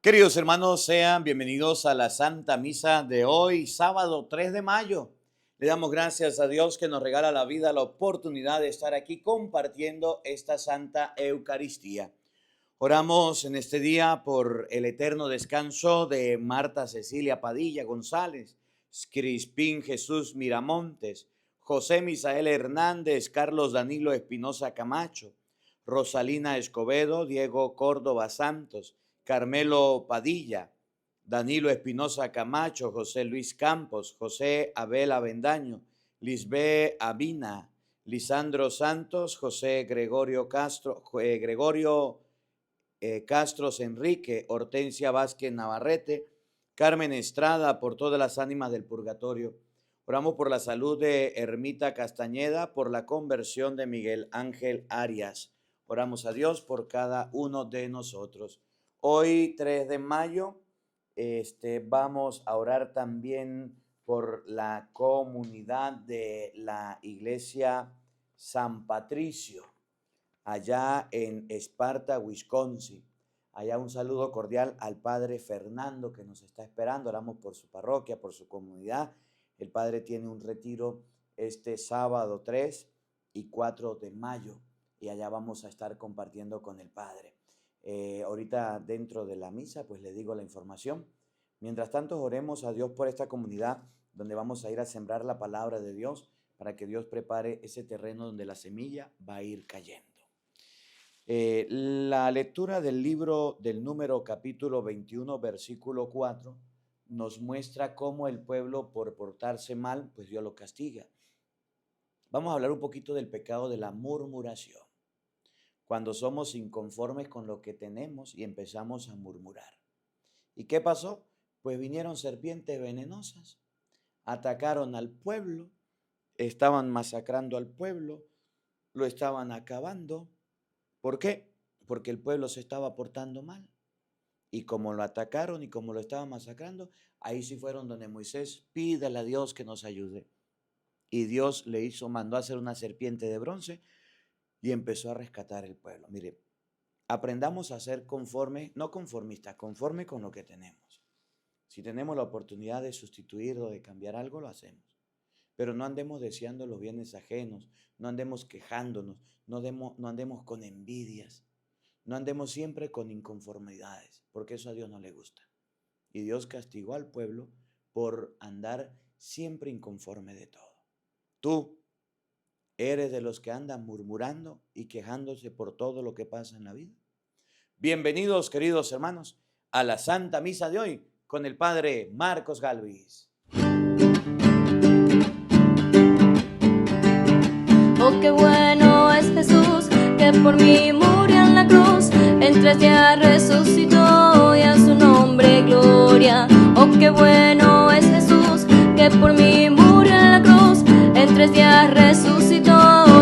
Queridos hermanos, sean bienvenidos a la Santa Misa de hoy, sábado 3 de mayo. Le damos gracias a Dios que nos regala la vida, la oportunidad de estar aquí compartiendo esta Santa Eucaristía. Oramos en este día por el eterno descanso de Marta Cecilia Padilla González, Crispín Jesús Miramontes, José Misael Hernández, Carlos Danilo Espinosa Camacho, Rosalina Escobedo, Diego Córdoba Santos, Carmelo Padilla, Danilo Espinosa Camacho, José Luis Campos, José Abel Avendaño, Lisbeth Avina, Lisandro Santos, José Gregorio Castro, Castros Enrique, Hortensia Vázquez Navarrete, Carmen Estrada, por todas las ánimas del purgatorio. Oramos por la salud de Ermita Castañeda, por la conversión de Miguel Ángel Arias. Oramos a Dios por cada uno de nosotros. Hoy, 3 de mayo, vamos a orar también por la comunidad de la iglesia San Patricio, allá en Esparta, Wisconsin. Allá un saludo cordial al padre Fernando que nos está esperando. Oramos por su parroquia, por su comunidad. El padre tiene un retiro este sábado 3 y 4 de mayo y allá vamos a estar compartiendo con el padre. Ahorita dentro de la misa pues le digo la información. Mientras tanto oremos a Dios por esta comunidad donde vamos a ir a sembrar la palabra de Dios para que Dios prepare ese terreno donde la semilla va a ir cayendo. La lectura del libro del Número capítulo 21 versículo 4 nos muestra cómo el pueblo por portarse mal pues Dios lo castiga. Vamos a hablar un poquito del pecado de la murmuración. Cuando somos inconformes con lo que tenemos y empezamos a murmurar. ¿Y qué pasó? Pues vinieron serpientes venenosas, atacaron al pueblo, estaban masacrando al pueblo, lo estaban acabando. ¿Por qué? Porque el pueblo se estaba portando mal. Y como lo atacaron y como lo estaban masacrando, ahí sí fueron donde Moisés, pídale a Dios que nos ayude. Y Dios mandó a hacer una serpiente de bronce y empezó a rescatar el pueblo. Mire, aprendamos a ser no conformistas, conforme con lo que tenemos. Si tenemos la oportunidad de sustituir o de cambiar algo, lo hacemos. Pero no andemos deseando los bienes ajenos, no andemos quejándonos, no andemos con envidias, no andemos siempre con inconformidades, porque eso a Dios no le gusta. Y Dios castigó al pueblo por andar siempre inconforme de todo. Tú ¿eres de los que andan murmurando y quejándose por todo lo que pasa en la vida? Bienvenidos, queridos hermanos, a la Santa Misa de hoy con el Padre Marcos Galvis. Oh, qué bueno es Jesús, que por mí murió en la cruz, en 3 días resucitó y a su nombre gloria. Oh, qué bueno es Jesús, que por mí murió en la cruz, en 3 días resucitó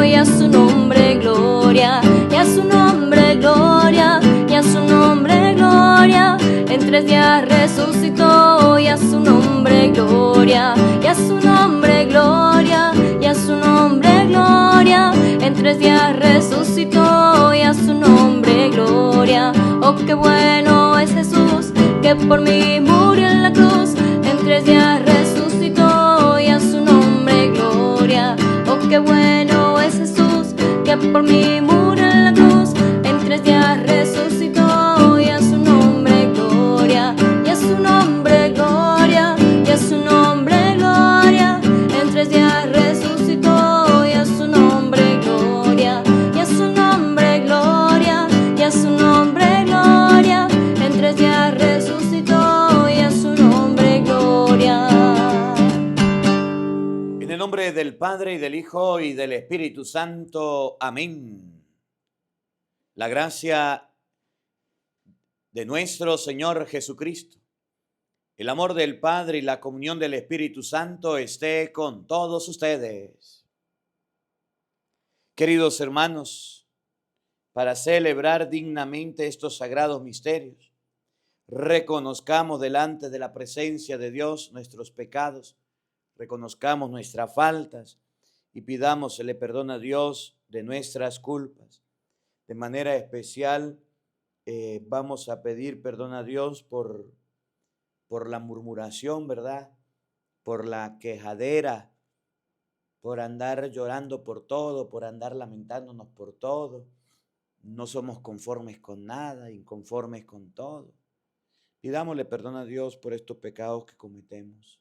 y a su nombre gloria, y a su nombre gloria, y a su nombre gloria. En 3 días resucitó y a su nombre gloria, y a su nombre gloria, y a su nombre gloria. En 3 días resucitó y a su nombre gloria. Oh, qué bueno es Jesús, que por mí murió en la cruz, en 3 días resucitó y a su nombre gloria. Oh, qué bueno es Jesús, que por mí murió en la cruz, en 3 días resucitó y a su nombre gloria, y a su nombre gloria, y a su nombre gloria. En 3 días resucitó y a su nombre gloria, y a su nombre gloria, y a su nombre gloria. En 3 días resucitó y a su nombre gloria. En el nombre del Padre y del Hijo y del Espíritu Santo. Amén. La gracia de nuestro Señor Jesucristo, el amor del Padre y la comunión del Espíritu Santo esté con todos ustedes. Queridos hermanos, para celebrar dignamente estos sagrados misterios, reconozcamos delante de la presencia de Dios nuestros pecados, reconozcamos nuestras faltas y pidámosle perdón a Dios de nuestras culpas. De manera especial, Vamos a pedir perdón a Dios por la murmuración, ¿verdad? Por la quejadera, por andar llorando por todo, por andar lamentándonos por todo. No somos conformes con nada, inconformes con todo. Pidámosle perdón a Dios por estos pecados que cometemos,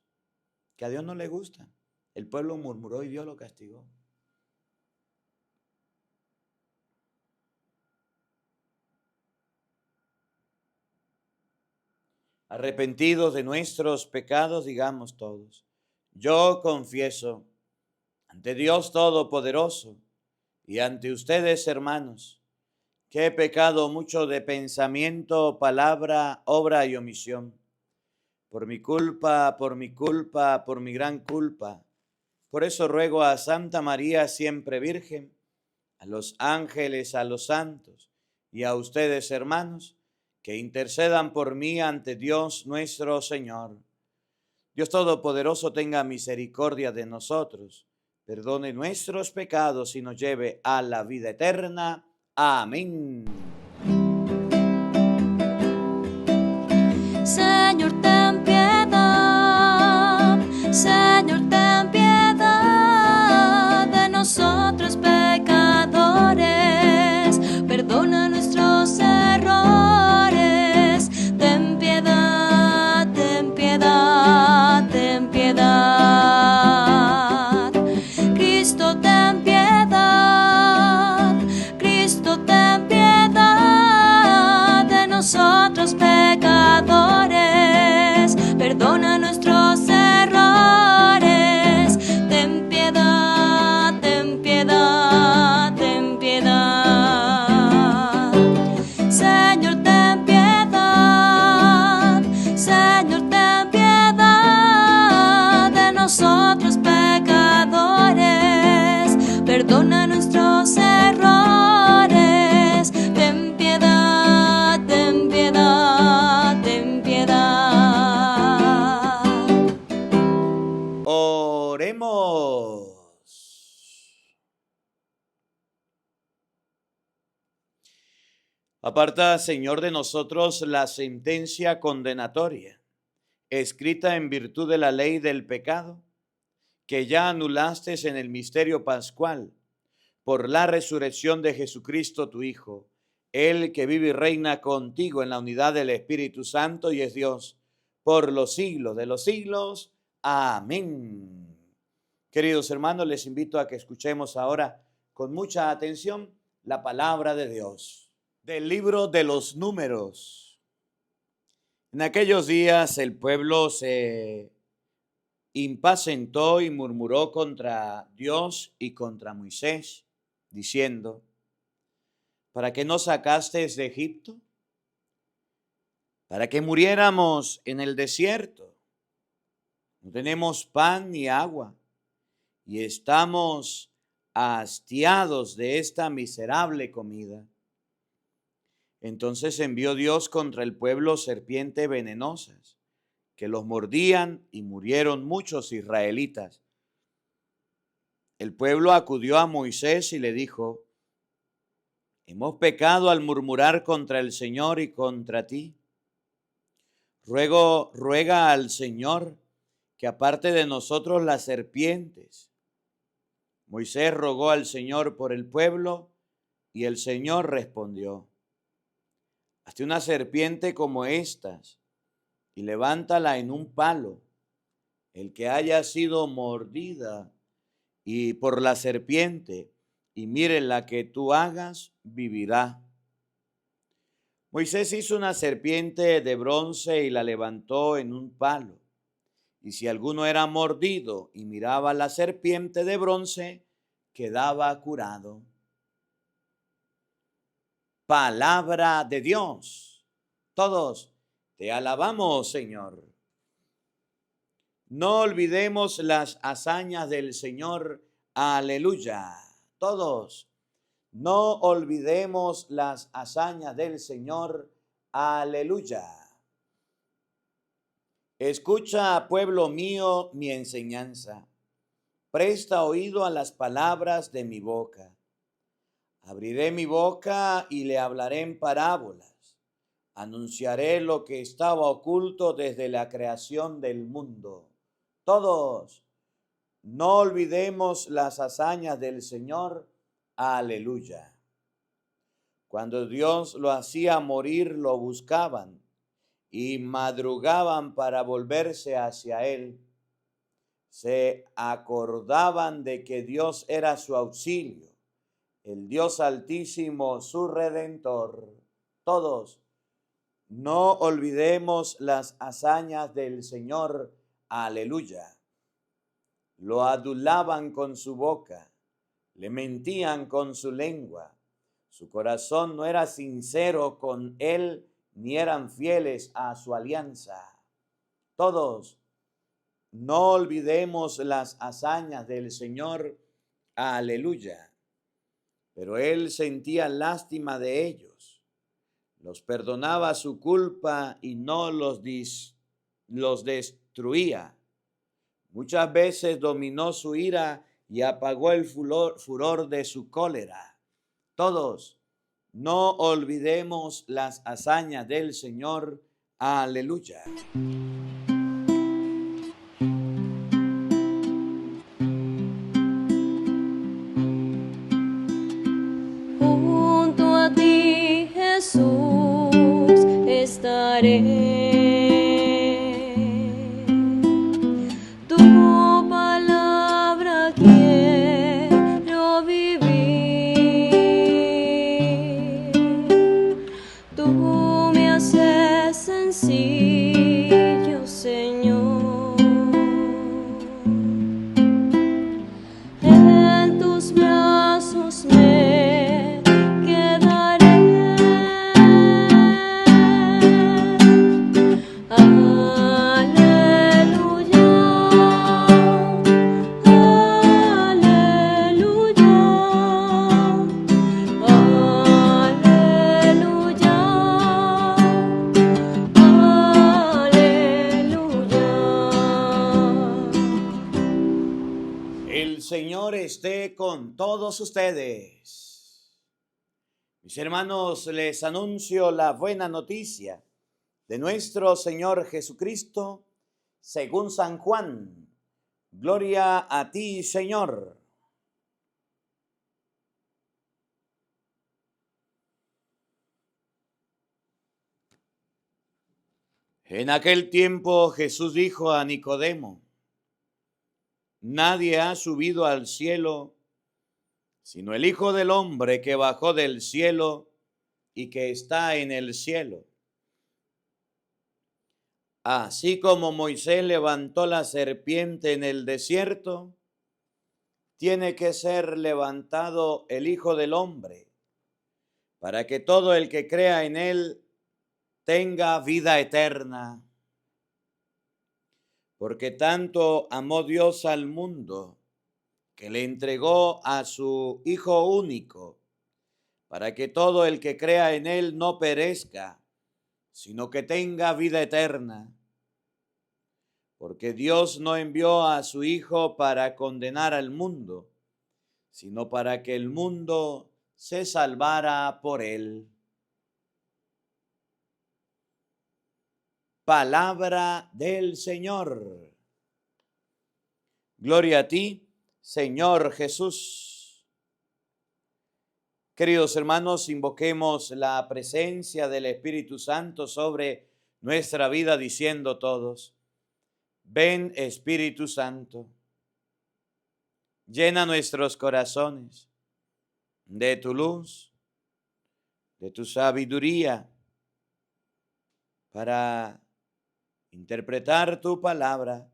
que a Dios no le gustan. El pueblo murmuró y Dios lo castigó. Arrepentidos de nuestros pecados, digamos todos: yo confieso ante Dios Todopoderoso y ante ustedes, hermanos, que he pecado mucho de pensamiento, palabra, obra y omisión. Por mi culpa, por mi culpa, por mi gran culpa. Por eso ruego a Santa María, siempre Virgen, a los ángeles, a los santos y a ustedes, hermanos, que intercedan por mí ante Dios nuestro Señor. Dios Todopoderoso tenga misericordia de nosotros, perdone nuestros pecados y nos lleve a la vida eterna. Amén. Señor, ten piedad. Señor, ten piedad de nosotros pecadores. Perdona nuestros errores. Ten piedad, ten piedad, ten piedad. Cristo, ten piedad. Cristo, ten piedad de nosotros pecadores. Perdona nuestros errores. Ten piedad, ten piedad, ten piedad. Señor, ten piedad. Señor, ten piedad de nosotros pecadores. Perdona nuestros errores. Ten piedad, ten piedad, ten piedad. Oremos. Aparta, Señor, de nosotros la sentencia condenatoria, escrita en virtud de la ley del pecado, que ya anulaste en el misterio pascual, por la resurrección de Jesucristo, tu Hijo, Él que vive y reina contigo en la unidad del Espíritu Santo y es Dios, por los siglos de los siglos. Amén. Queridos hermanos, les invito a que escuchemos ahora con mucha atención la palabra de Dios. Del libro de los Números. En aquellos días el pueblo se impacientó y murmuró contra Dios y contra Moisés, diciendo: ¿para qué nos sacasteis de Egipto? ¿Para que muriéramos en el desierto? No tenemos pan ni agua y estamos hastiados de esta miserable comida. Entonces envió Dios contra el pueblo serpientes venenosas, que los mordían y murieron muchos israelitas. El pueblo acudió a Moisés y le dijo: hemos pecado al murmurar contra el Señor y contra ti. Ruega al Señor que aparte de nosotros las serpientes. Moisés rogó al Señor por el pueblo y el Señor respondió: hazte una serpiente como estas y levántala en un palo. El que haya sido mordida y por la serpiente y mire la que tú hagas, vivirá. Moisés hizo una serpiente de bronce y la levantó en un palo. Y si alguno era mordido y miraba la serpiente de bronce, quedaba curado. Palabra de Dios. Todos te alabamos, Señor. No olvidemos las hazañas del Señor. Aleluya. Todos, no olvidemos las hazañas del Señor. Aleluya. Escucha, pueblo mío, mi enseñanza. Presta oído a las palabras de mi boca. Abriré mi boca y le hablaré en parábolas. Anunciaré lo que estaba oculto desde la creación del mundo. Todos, no olvidemos las hazañas del Señor. Aleluya. Cuando Dios lo hacía morir, lo buscaban y madrugaban para volverse hacia Él. Se acordaban de que Dios era su auxilio, el Dios Altísimo, su Redentor. Todos, no olvidemos las hazañas del Señor. Aleluya. Lo adulaban con su boca, le mentían con su lengua. Su corazón no era sincero con Él, ni eran fieles a su alianza. Todos, no olvidemos las hazañas del Señor. Aleluya. Pero Él sentía lástima de ellos, los perdonaba su culpa y no los destruía. Muchas veces dominó su ira y apagó el furor de su cólera. Todos, no olvidemos las hazañas del Señor. Aleluya. Junto a ti, Jesús, estaré. Tu palabra quiero vivir. Tú me haces sencillo, Señor. En tus brazos me quedaré. Aleluya, aleluya, aleluya, aleluya. El Señor esté con todos ustedes. Mis hermanos, les anuncio la buena noticia de nuestro Señor Jesucristo según San Juan. Gloria a ti, Señor. En aquel tiempo Jesús dijo a Nicodemo: nadie ha subido al cielo sino el Hijo del Hombre que bajó del cielo y que está en el cielo. Así como Moisés levantó la serpiente en el desierto, tiene que ser levantado el Hijo del Hombre, para que todo el que crea en él tenga vida eterna. Porque tanto amó Dios al mundo, que le entregó a su Hijo único, para que todo el que crea en él no perezca, sino que tenga vida eterna. Porque Dios no envió a su Hijo para condenar al mundo, sino para que el mundo se salvara por él. Palabra del Señor. Gloria a ti, Señor Jesús. Queridos hermanos, invoquemos la presencia del Espíritu Santo sobre nuestra vida diciendo todos: ven, Espíritu Santo, llena nuestros corazones de tu luz, de tu sabiduría, para interpretar tu palabra,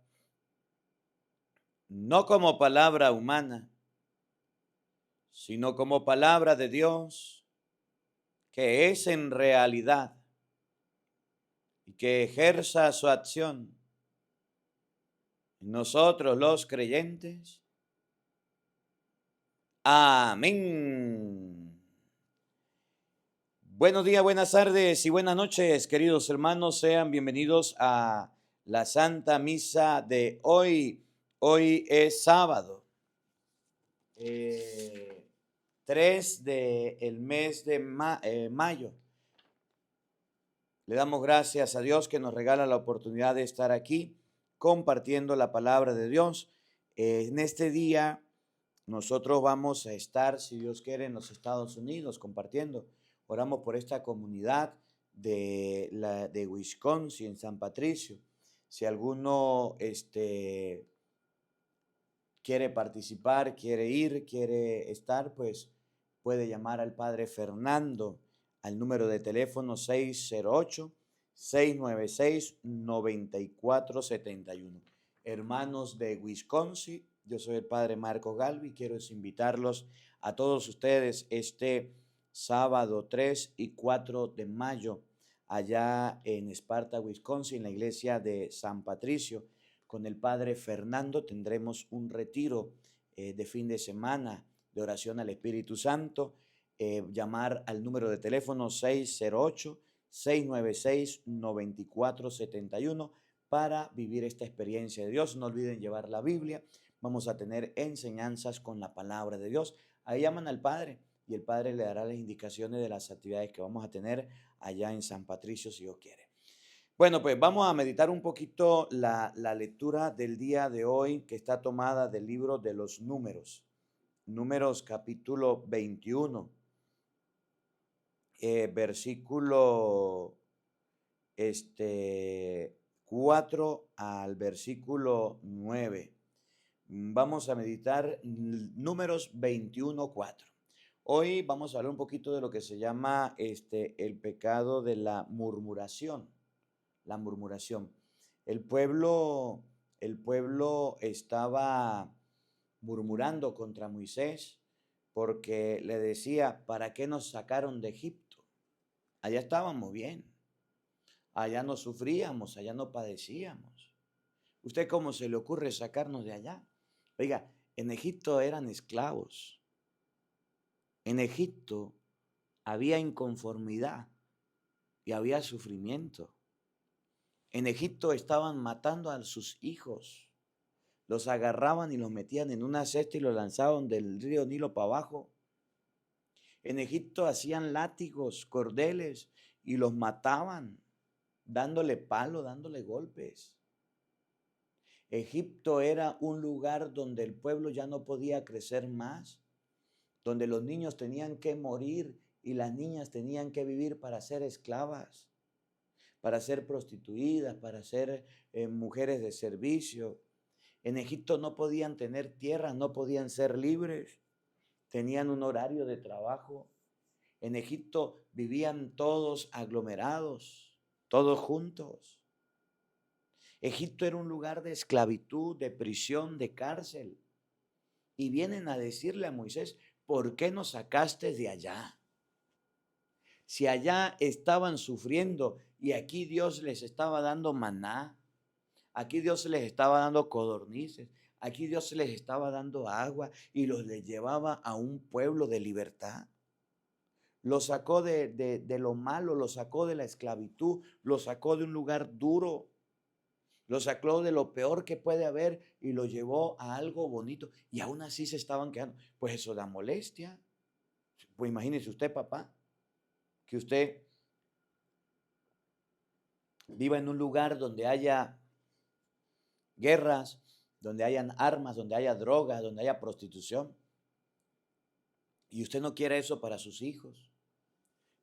no como palabra humana, sino como palabra de Dios, que es en realidad y que ejerza su acción en nosotros los creyentes. Amén. Buenos días, buenas tardes y buenas noches, queridos hermanos. Sean bienvenidos a la Santa Misa de hoy. Hoy es sábado, 3 del mes de mayo. Le damos gracias a Dios que nos regala la oportunidad de estar aquí compartiendo la palabra de Dios. En este día nosotros vamos a estar, si Dios quiere, en los Estados Unidos compartiendo. Oramos por esta comunidad de Wisconsin, en San Patricio. Si alguno quiere participar, quiere ir, quiere estar, pues puede llamar al Padre Fernando al número de teléfono 608-696-9471. Hermanos de Wisconsin, yo soy el Padre Marcos Galvi, quiero invitarlos a todos ustedes este sábado 3 y 4 de mayo allá en Esparta, Wisconsin, la iglesia de San Patricio. Con el Padre Fernando tendremos un retiro de fin de semana de oración al Espíritu Santo. Llamar al número de teléfono 608-696-9471 para vivir esta experiencia de Dios. No olviden llevar la Biblia. Vamos a tener enseñanzas con la palabra de Dios. Ahí llaman al Padre y el Padre le dará las indicaciones de las actividades que vamos a tener allá en San Patricio, si Dios quiere. Bueno, pues vamos a meditar un poquito la lectura del día de hoy, que está tomada del libro de los Números. Números capítulo 21, versículo 4 al versículo 9. Vamos a meditar Números 21:4. Hoy vamos a hablar un poquito de lo que se llama el pecado de la murmuración. La murmuración. El pueblo estaba murmurando contra Moisés porque le decía, ¿para qué nos sacaron de Egipto? Allá estábamos bien, allá no sufríamos, allá no padecíamos. ¿Usted cómo se le ocurre sacarnos de allá? Oiga, en Egipto eran esclavos. En Egipto había inconformidad y había sufrimiento. En Egipto estaban matando a sus hijos. Los agarraban y los metían en una cesta y los lanzaban del río Nilo para abajo. En Egipto hacían látigos, cordeles y los mataban, dándole palo, dándole golpes. Egipto era un lugar donde el pueblo ya no podía crecer más, donde los niños tenían que morir y las niñas tenían que vivir para ser esclavas, para ser prostituidas, para ser mujeres de servicio. En Egipto no podían tener tierra, no podían ser libres, tenían un horario de trabajo. En Egipto vivían todos aglomerados, todos juntos. Egipto era un lugar de esclavitud, de prisión, de cárcel. Y vienen a decirle a Moisés, ¿por qué nos sacaste de allá? Si allá estaban sufriendo y aquí Dios les estaba dando maná, aquí Dios les estaba dando codornices, aquí Dios les estaba dando agua y les llevaba a un pueblo de libertad. Lo sacó de lo malo, lo sacó de la esclavitud, lo sacó de un lugar duro, lo sacó de lo peor que puede haber y lo llevó a algo bonito. Y aún así se estaban quedando. Pues eso da molestia. Pues imagínese usted, papá, que usted viva en un lugar donde haya guerras, donde hayan armas, donde haya drogas, donde haya prostitución. Y usted no quiere eso para sus hijos.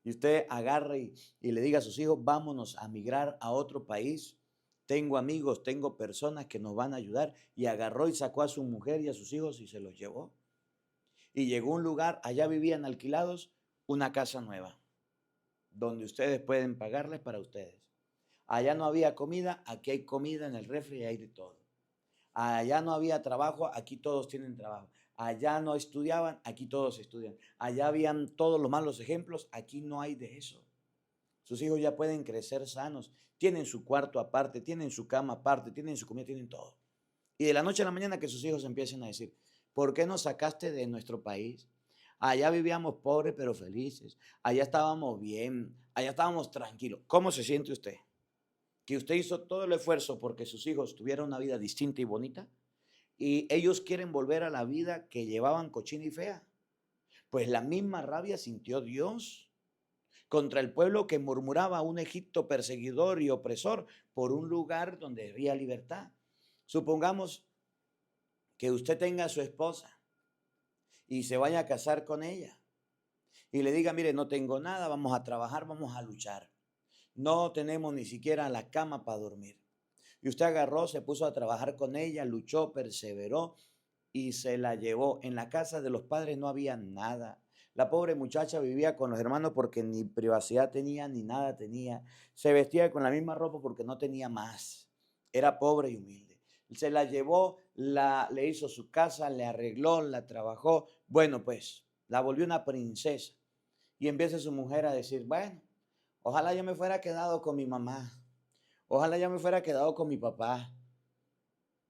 Y usted agarre y le diga a sus hijos, vámonos a migrar a otro país. Tengo amigos, tengo personas que nos van a ayudar. Y agarró y sacó a su mujer y a sus hijos y se los llevó. Y llegó a un lugar, allá vivían alquilados, una casa nueva, donde ustedes pueden pagarles para ustedes. Allá no había comida, aquí hay comida en el refri y hay de todo. Allá no había trabajo, aquí todos tienen trabajo. Allá no estudiaban, aquí todos estudian. Allá habían todos los malos ejemplos, aquí no hay de eso. Sus hijos ya pueden crecer sanos, tienen su cuarto aparte, tienen su cama aparte, tienen su comida, tienen todo. Y de la noche a la mañana que sus hijos empiecen a decir, ¿por qué nos sacaste de nuestro país? Allá vivíamos pobres pero felices, allá estábamos bien, allá estábamos tranquilos. ¿Cómo se siente usted? Que usted hizo todo el esfuerzo porque sus hijos tuvieran una vida distinta y bonita y ellos quieren volver a la vida que llevaban cochina y fea. Pues la misma rabia sintió Dios. contra el pueblo que murmuraba, un Egipto perseguidor y opresor, por un lugar donde había libertad. Supongamos que usted tenga a su esposa y se vaya a casar con ella y le diga, mire, no tengo nada, vamos a trabajar, vamos a luchar. No tenemos ni siquiera la cama para dormir. Y usted agarró, se puso a trabajar con ella, luchó, perseveró y se la llevó. En la casa de los padres no había nada. La pobre muchacha vivía con los hermanos porque ni privacidad tenía, ni nada tenía. Se vestía con la misma ropa porque no tenía más. Era pobre y humilde. Se la llevó, le hizo su casa, le arregló, la trabajó. Bueno, pues, la volvió una princesa. Y empieza su mujer a decir, bueno, ojalá yo me fuera quedado con mi mamá. Ojalá yo me fuera quedado con mi papá.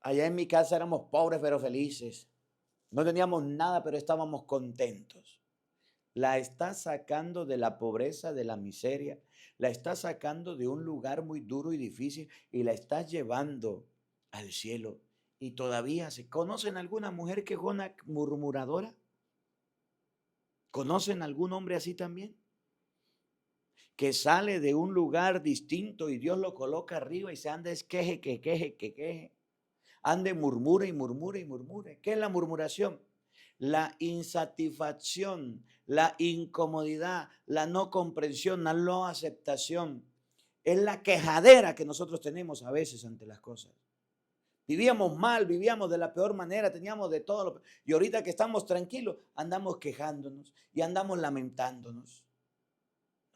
Allá en mi casa éramos pobres pero felices. No teníamos nada, pero estábamos contentos. La está sacando de la pobreza, de la miseria. La está sacando de un lugar muy duro y difícil y la está llevando al cielo. Y todavía se conocen alguna mujer quejona, murmuradora. ¿Conocen algún hombre así también? Que sale de un lugar distinto y Dios lo coloca arriba y se anda es queje, que queje, que queje. Ande, murmure y murmure y murmure. ¿Qué es la murmuración? La insatisfacción, la incomodidad, la no comprensión, la no aceptación. Es la quejadera que nosotros tenemos a veces ante las cosas. Vivíamos mal, vivíamos de la peor manera, teníamos de todo. Y ahorita que estamos tranquilos, andamos quejándonos y andamos lamentándonos.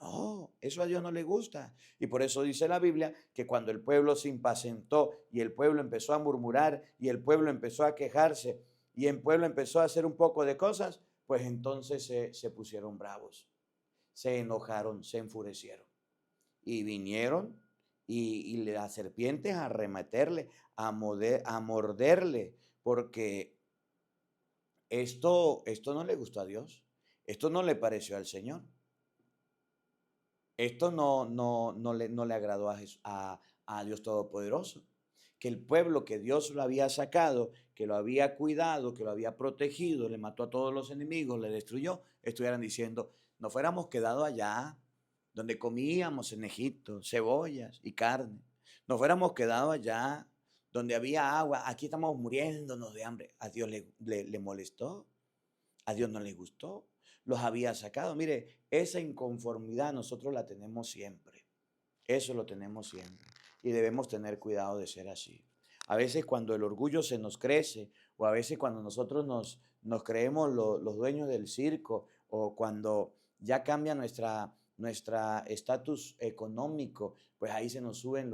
No, eso a Dios no le gusta. Y por eso dice la Biblia que cuando el pueblo se impacientó y el pueblo empezó a murmurar y el pueblo empezó a quejarse y el pueblo empezó a hacer un poco de cosas, pues entonces se pusieron bravos, se enojaron, se enfurecieron. Y vinieron y las serpientes a remeterle, a morderle, porque esto no le gustó a Dios, esto no le pareció al Señor. Esto no le agradó a Dios Todopoderoso. Que el pueblo que Dios lo había sacado, que lo había cuidado, que lo había protegido, le mató a todos los enemigos, le destruyó, estuvieran diciendo, no fuéramos quedado allá, donde comíamos en Egipto cebollas y carne. No fuéramos quedado allá, donde había agua, aquí estamos muriéndonos de hambre. A Dios le molestó, a Dios no le gustó. Los había sacado. Mire, esa inconformidad nosotros la tenemos siempre. Eso lo tenemos siempre. Y debemos tener cuidado de ser así. A veces cuando el orgullo se nos crece, o a veces cuando nosotros nos creemos los dueños del circo, o cuando ya cambia nuestra estatus económico, pues ahí se nos suben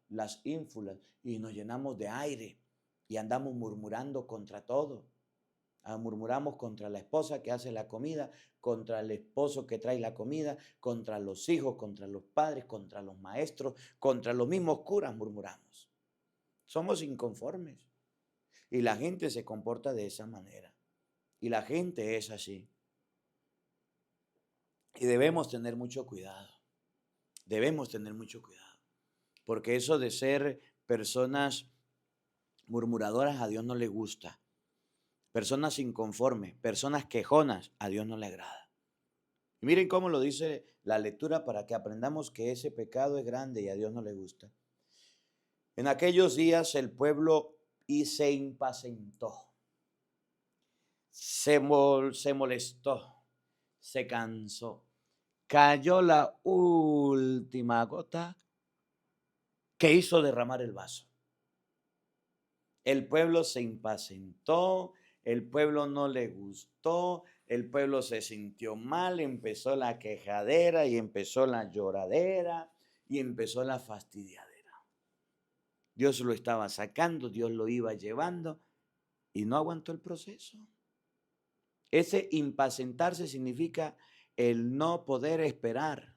las ínfulas y nos llenamos de aire y andamos murmurando contra todo. Murmuramos contra la esposa que hace la comida, contra el esposo que trae la comida, contra los hijos, contra los padres, contra los maestros, contra los mismos curas murmuramos. Somos inconformes y la gente se comporta de esa manera y la gente es así. Y debemos tener mucho cuidado, porque eso de ser personas murmuradoras a Dios no le gusta. Personas inconformes, personas quejonas, a Dios no le agrada. Y miren cómo lo dice la lectura para que aprendamos que ese pecado es grande y a Dios no le gusta. En aquellos días el pueblo se impacientó, se molestó, se cansó, cayó la última gota que hizo derramar el vaso. El pueblo se impacientó, el pueblo no le gustó, el pueblo se sintió mal, empezó la quejadera y empezó la lloradera y empezó la fastidiadera. Dios lo estaba sacando, Dios lo iba llevando y no aguantó el proceso. Ese impacientarse significa el no poder esperar.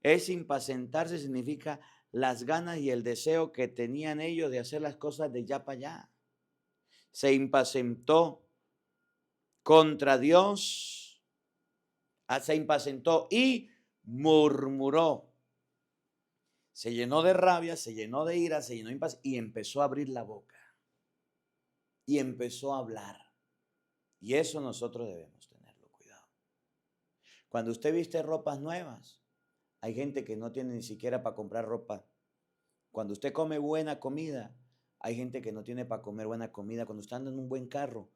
Ese impacientarse significa las ganas y el deseo que tenían ellos de hacer las cosas de ya para allá. Se impacientó contra Dios, se impacientó y murmuró. Se llenó de rabia, se llenó de ira, se llenó de impaciencia y empezó a abrir la boca. Y empezó a hablar. Y eso nosotros debemos tenerlo cuidado. Cuando usted viste ropas nuevas, hay gente que no tiene ni siquiera para comprar ropa. Cuando usted come buena comida, hay gente que no tiene para comer buena comida. Cuando usted anda en un buen carro,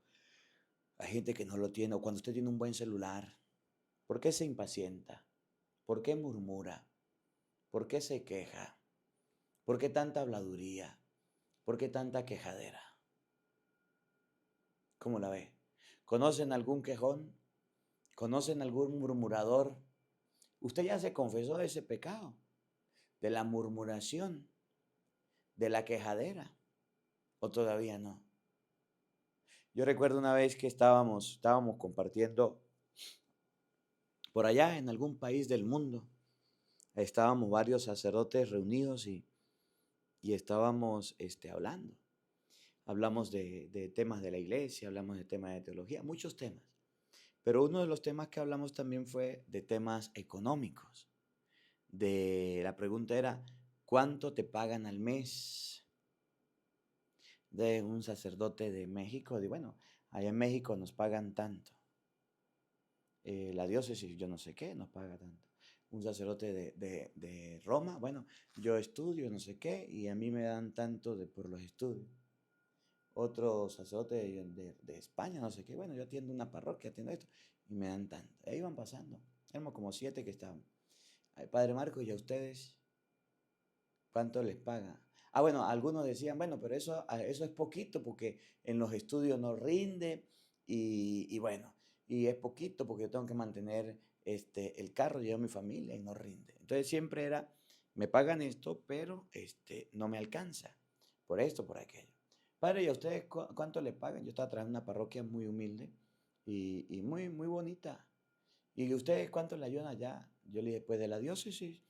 hay gente que no lo tiene. O cuando usted tiene un buen celular. ¿Por qué se impacienta? ¿Por qué murmura? ¿Por qué se queja? ¿Por qué tanta habladuría? ¿Por qué tanta quejadera? ¿Cómo la ve? ¿Conocen algún quejón? ¿Conocen algún murmurador? Usted ya se confesó de ese pecado, de la murmuración, de la quejadera, o todavía no. Yo recuerdo una vez que estábamos compartiendo por allá en algún país del mundo. Estábamos varios sacerdotes reunidos y estábamos hablando. Hablamos de temas de la iglesia, hablamos de temas de teología, muchos temas. Pero uno de los temas que hablamos también fue de temas económicos. La pregunta era, ¿cuánto te pagan al mes? De un sacerdote de México, bueno, allá en México nos pagan tanto. La diócesis, yo no sé qué, nos paga tanto. Un sacerdote de Roma, bueno, yo estudio no sé qué y a mí me dan tanto por los estudios. Otro sacerdote de España, no sé qué, bueno, yo atiendo una parroquia, atiendo esto y me dan tanto. Ahí van pasando, éramos como 7 que estaban. Ay, Padre Marcos, ¿y a ustedes cuánto les paga? Ah, bueno, algunos decían, bueno, pero eso es poquito porque en los estudios no rinde y bueno, y es poquito porque yo tengo que mantener el carro, llevo a mi familia y no rinde. Entonces siempre era, me pagan esto, pero no me alcanza por esto, por aquello. Padre, ¿y a ustedes cuánto le pagan? Yo estaba trabajando en una parroquia muy humilde y muy, muy bonita. ¿Y ustedes cuánto le ayudan allá? Yo le dije, pues de la diócesis,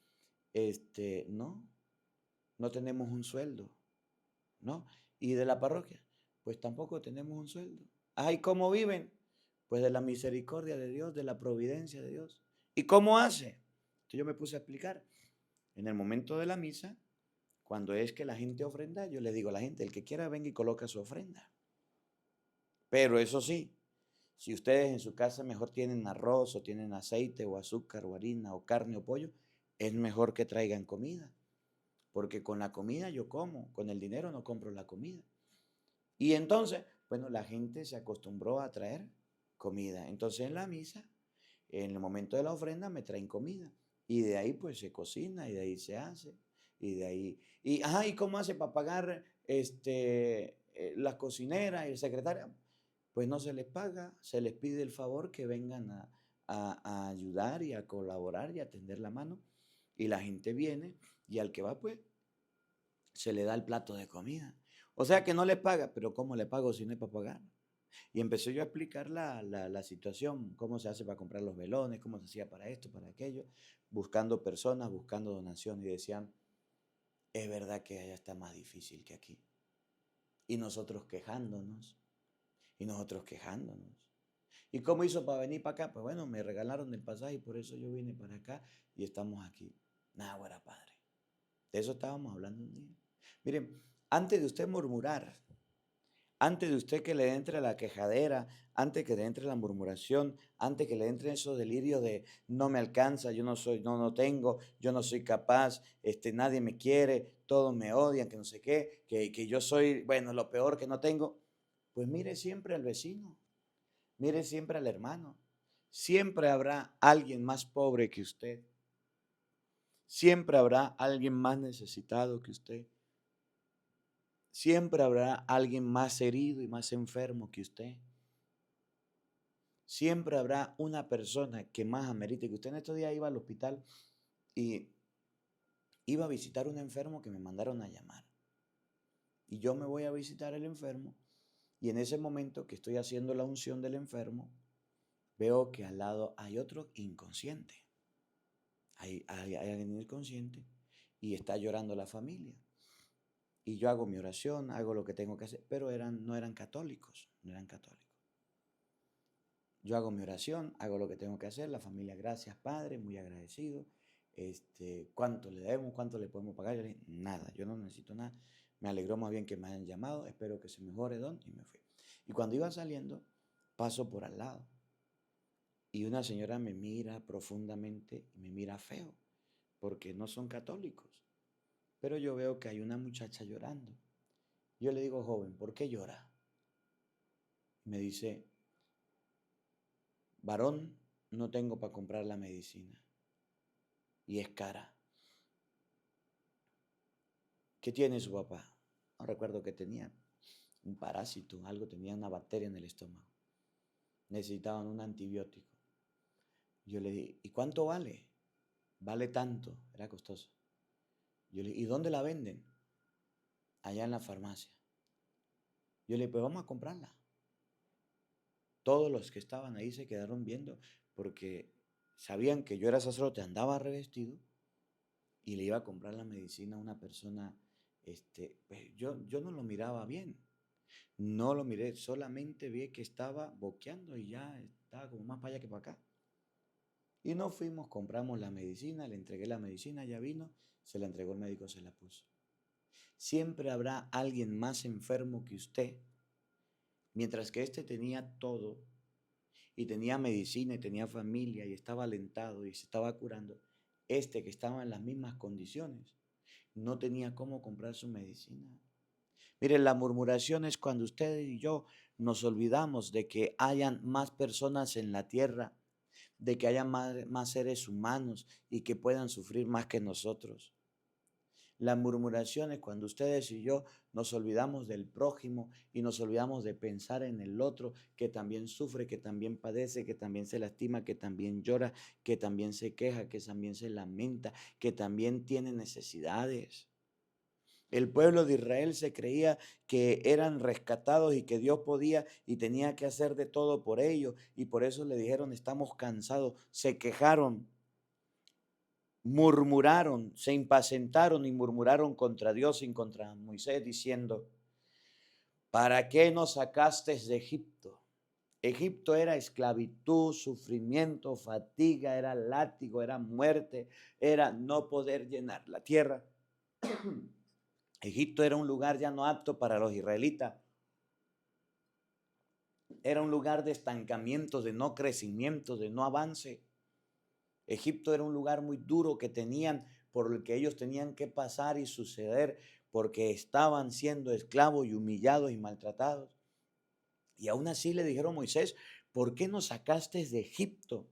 no, no tenemos un sueldo, ¿no? Y de la parroquia, pues tampoco tenemos un sueldo. Ay, ¿cómo viven? Pues de la misericordia de Dios, de la providencia de Dios. ¿Y cómo hace? Entonces yo me puse a explicar. En el momento de la misa, cuando es que la gente ofrenda, yo le digo a la gente, el que quiera venga y coloca su ofrenda. Pero eso sí, si ustedes en su casa mejor tienen arroz o tienen aceite o azúcar o harina o carne o pollo, es mejor que traigan comida. Porque con la comida yo como, con el dinero no compro la comida. Y entonces, bueno, la gente se acostumbró a traer comida. Entonces en la misa, en el momento de la ofrenda, me traen comida. Y de ahí pues se cocina y de ahí se hace. Y de ahí, ¿y cómo hace para pagar la cocinera y el secretario? Pues no se les paga, se les pide el favor que vengan a ayudar y a colaborar y a tender la mano. Y la gente viene y al que va pues se le da el plato de comida. O sea que no le paga, pero ¿cómo le pago si no hay para pagar? Y empecé yo a explicar la situación, cómo se hace para comprar los velones, cómo se hacía para esto, para aquello, buscando personas, buscando donaciones y decían, es verdad que allá está más difícil que aquí. Y nosotros quejándonos, y nosotros quejándonos. ¿Y cómo hizo para venir para acá? Pues bueno, me regalaron el pasaje y por eso yo vine para acá y estamos aquí. Náguara, Padre. De eso estábamos hablando un día. Miren, antes de usted murmurar, antes de usted que le entre la quejadera, antes que le entre la murmuración, antes que le entre esos delirios de no me alcanza, yo no soy, no tengo, yo no soy capaz, nadie me quiere, todos me odian, que no sé qué, que yo soy, bueno, lo peor que no tengo, pues mire siempre al vecino, mire siempre al hermano. Siempre habrá alguien más pobre que usted. Siempre habrá alguien más necesitado que usted. Siempre habrá alguien más herido y más enfermo que usted. Siempre habrá una persona que más amerite que usted. En estos días iba al hospital y iba a visitar a un enfermo que me mandaron a llamar. Y yo me voy a visitar al enfermo y en ese momento que estoy haciendo la unción del enfermo, veo que al lado hay otro inconsciente. Hay alguien inconsciente y está llorando la familia. Y yo hago mi oración, hago lo que tengo que hacer, pero no eran católicos, no eran católicos. Yo hago mi oración, hago lo que tengo que hacer, la familia, gracias Padre, muy agradecido. ¿Cuánto le debemos? ¿Cuánto le podemos pagar? Yo le dije, nada, yo no necesito nada. Me alegró más bien que me hayan llamado, espero que se mejore, don, y me fui. Y cuando iba saliendo, paso por al lado. Y una señora me mira profundamente y me mira feo, porque no son católicos. Pero yo veo que hay una muchacha llorando. Yo le digo, joven, ¿por qué llora? Me dice, varón, no tengo para comprar la medicina y es cara. ¿Qué tiene su papá? No recuerdo que tenía un parásito, algo, tenía una bacteria en el estómago. Necesitaban un antibiótico. Yo le dije, ¿y cuánto vale? Vale tanto, era costoso. Yo le dije, ¿y dónde la venden? Allá en la farmacia. Yo le dije, pues vamos a comprarla. Todos los que estaban ahí se quedaron viendo porque sabían que yo era sacerdote, andaba revestido y le iba a comprar la medicina a una persona, pues yo no lo miraba bien. No lo miré, solamente vi que estaba boqueando y ya estaba como más para allá que para acá. Y nos fuimos, compramos la medicina, le entregué la medicina, ya vino, se la entregó el médico, se la puso. Siempre habrá alguien más enfermo que usted, mientras que este tenía todo y tenía medicina y tenía familia y estaba alentado y se estaba curando. Este que estaba en las mismas condiciones no tenía cómo comprar su medicina. Miren, la murmuración es cuando usted y yo nos olvidamos de que hayan más personas en la tierra, de que haya más seres humanos y que puedan sufrir más que nosotros. La murmuración es cuando ustedes y yo nos olvidamos del prójimo y nos olvidamos de pensar en el otro que también sufre, que también padece, que también se lastima, que también llora, que también se queja, que también se lamenta, que también tiene necesidades. El pueblo de Israel se creía que eran rescatados y que Dios podía y tenía que hacer de todo por ellos. Y por eso le dijeron, estamos cansados. Se quejaron, murmuraron, se impacientaron y murmuraron contra Dios y contra Moisés diciendo, ¿para qué nos sacaste de Egipto? Egipto era esclavitud, sufrimiento, fatiga, era látigo, era muerte, era no poder llenar la tierra. Egipto era un lugar ya no apto para los israelitas. Era un lugar de estancamiento, de no crecimiento, de no avance. Egipto era un lugar muy duro que tenían, por el que ellos tenían que pasar y suceder, porque estaban siendo esclavos y humillados y maltratados. Y aún así le dijeron a Moisés, ¿por qué nos sacaste de Egipto?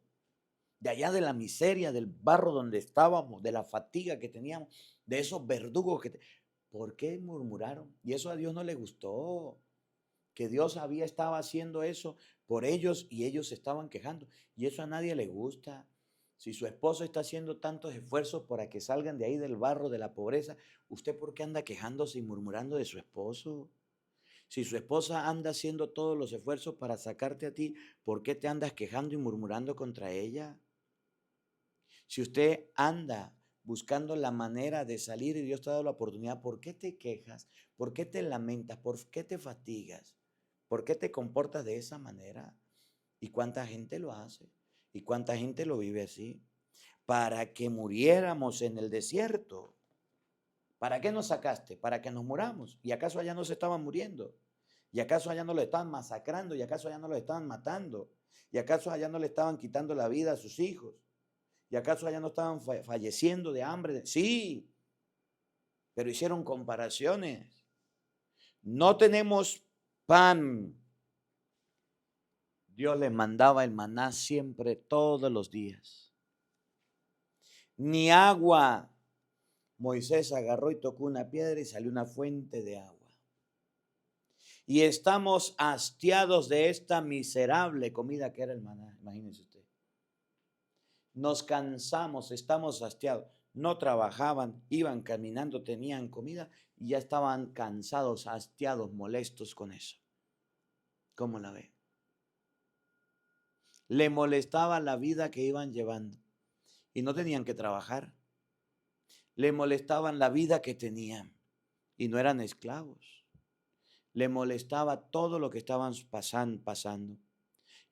De allá de la miseria, del barro donde estábamos, de la fatiga que teníamos, de esos verdugos ¿Por qué murmuraron? Y eso a Dios no le gustó, que Dios estaba haciendo eso por ellos y ellos se estaban quejando. Y eso a nadie le gusta. Si su esposo está haciendo tantos esfuerzos para que salgan de ahí del barro, de la pobreza, ¿usted por qué anda quejándose y murmurando de su esposo? Si su esposa anda haciendo todos los esfuerzos para sacarte a ti, ¿por qué te andas quejando y murmurando contra ella? Si usted anda buscando la manera de salir y Dios te ha dado la oportunidad, ¿por qué te quejas? ¿Por qué te lamentas? ¿Por qué te fatigas? ¿Por qué te comportas de esa manera? ¿Y cuánta gente lo hace? ¿Y cuánta gente lo vive así? Para que muriéramos en el desierto. ¿Para qué nos sacaste? Para que nos muramos. ¿Y acaso allá no se estaban muriendo? ¿Y acaso allá no lo estaban masacrando? ¿Y acaso allá no lo estaban matando? ¿Y acaso allá no le estaban quitando la vida a sus hijos? ¿Y acaso allá no estaban falleciendo de hambre? Sí, pero hicieron comparaciones. No tenemos pan. Dios les mandaba el maná siempre, todos los días. Ni agua. Moisés agarró y tocó una piedra y salió una fuente de agua. Y estamos hastiados de esta miserable comida que era el maná. Imagínense usted. Nos cansamos, estamos hastiados. No trabajaban, iban caminando, tenían comida y ya estaban cansados, hastiados, molestos con eso. ¿Cómo la ve? Le molestaba la vida que iban llevando y no tenían que trabajar. Le molestaban la vida que tenían y no eran esclavos. Le molestaba todo lo que estaban pasando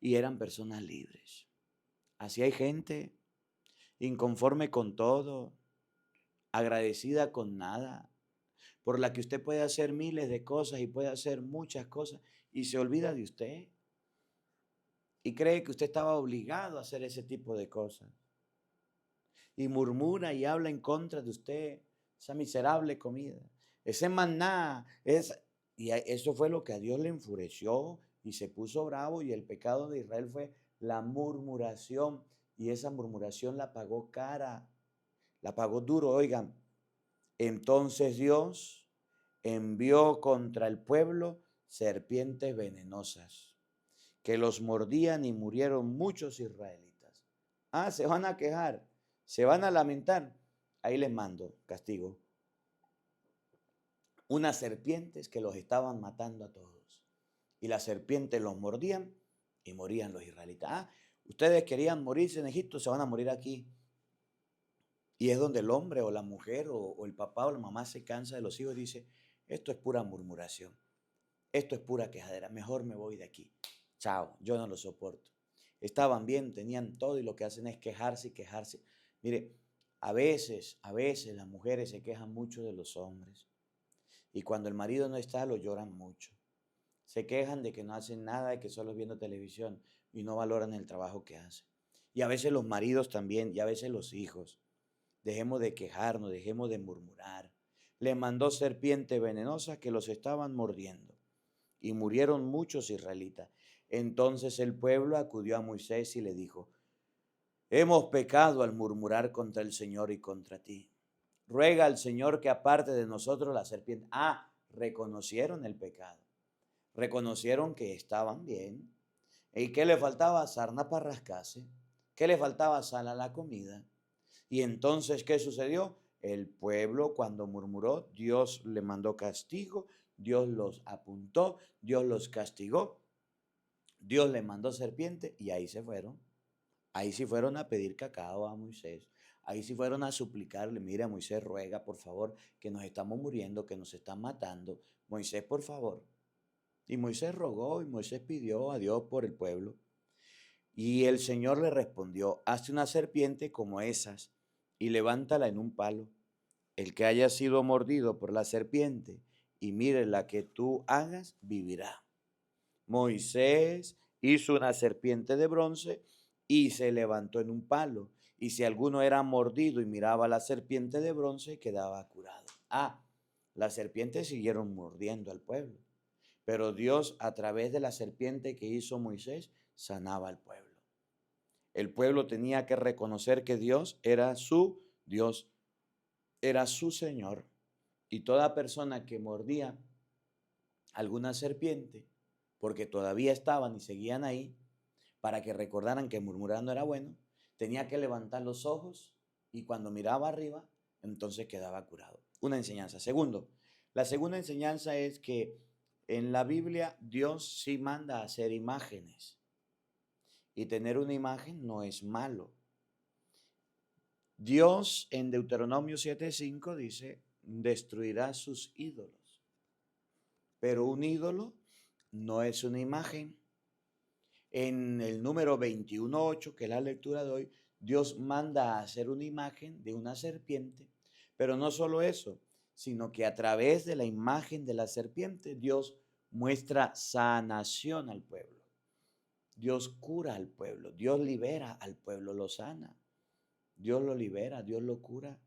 y eran personas libres. Así hay gente inconforme con todo, agradecida con nada, por la que usted puede hacer miles de cosas y puede hacer muchas cosas y se olvida de usted. y cree que usted estaba obligado a hacer ese tipo de cosas. Y murmura y habla en contra de usted, esa miserable comida, ese maná, eso fue lo que a Dios le enfureció y se puso bravo, y el pecado de Israel fue la murmuración, y esa murmuración la pagó cara, la pagó duro. Oigan, entonces Dios envió contra el pueblo serpientes venenosas que los mordían y murieron muchos israelitas. Ah, se van a quejar, se van a lamentar. Ahí les mando castigo. Unas serpientes que los estaban matando a todos. Y las serpientes los mordían y morían los israelitas. Ah, ustedes querían morirse en Egipto, se van a morir aquí. Y es donde el hombre o la mujer o el papá o la mamá se cansa de los hijos y dice, esto es pura murmuración, esto es pura quejadera, mejor me voy de aquí. Chao, yo no lo soporto. Estaban bien, tenían todo y lo que hacen es quejarse y quejarse. Mire, a veces las mujeres se quejan mucho de los hombres y cuando el marido no está lo lloran mucho. Se quejan de que no hacen nada, de que solo viendo televisión y no valoran el trabajo que hacen. Y a veces los maridos también y a veces los hijos. Dejemos de quejarnos, dejemos de murmurar. Le mandó serpientes venenosas que los estaban mordiendo y murieron muchos israelitas. Entonces el pueblo acudió a Moisés y le dijo, hemos pecado al murmurar contra el Señor y contra ti. Ruega al Señor que aparte de nosotros la serpiente. Ah, reconocieron el pecado. Reconocieron que estaban bien. ¿Y qué le faltaba? Sarna para rascarse. ¿Qué le faltaba? Sal a la comida. Y entonces, ¿qué sucedió? El pueblo cuando murmuró, Dios le mandó castigo, Dios los apuntó, Dios los castigó, Dios le mandó serpiente y ahí se fueron. Ahí sí fueron a pedir cacao a Moisés. Ahí sí fueron a suplicarle, mira, Moisés, ruega por favor, que nos estamos muriendo, que nos están matando. Moisés, por favor. Y Moisés rogó y Moisés pidió a Dios por el pueblo. Y el Señor le respondió, hazte una serpiente como esas y levántala en un palo. El que haya sido mordido por la serpiente y mire la que tú hagas, vivirá. Moisés hizo una serpiente de bronce y se levantó en un palo. Y si alguno era mordido y miraba la serpiente de bronce, quedaba curado. Ah, las serpientes siguieron mordiendo al pueblo. Pero Dios, a través de la serpiente que hizo Moisés, sanaba al pueblo. El pueblo tenía que reconocer que Dios era su Dios, era su Señor. Y toda persona que mordía alguna serpiente, porque todavía estaban y seguían ahí, para que recordaran que murmurar no era bueno, tenía que levantar los ojos y cuando miraba arriba, entonces quedaba curado. Una enseñanza. Segundo, la segunda enseñanza es que en la Biblia Dios sí manda a hacer imágenes y tener una imagen no es malo. Dios en Deuteronomio 7:5 dice, destruirá sus ídolos. Pero un ídolo no es una imagen. En el número 21:8, que es la lectura de hoy, Dios manda a hacer una imagen de una serpiente, pero no solo eso, sino que a través de la imagen de la serpiente, Dios muestra sanación al pueblo. Dios cura al pueblo, Dios libera al pueblo, lo sana. Dios lo libera, Dios lo cura.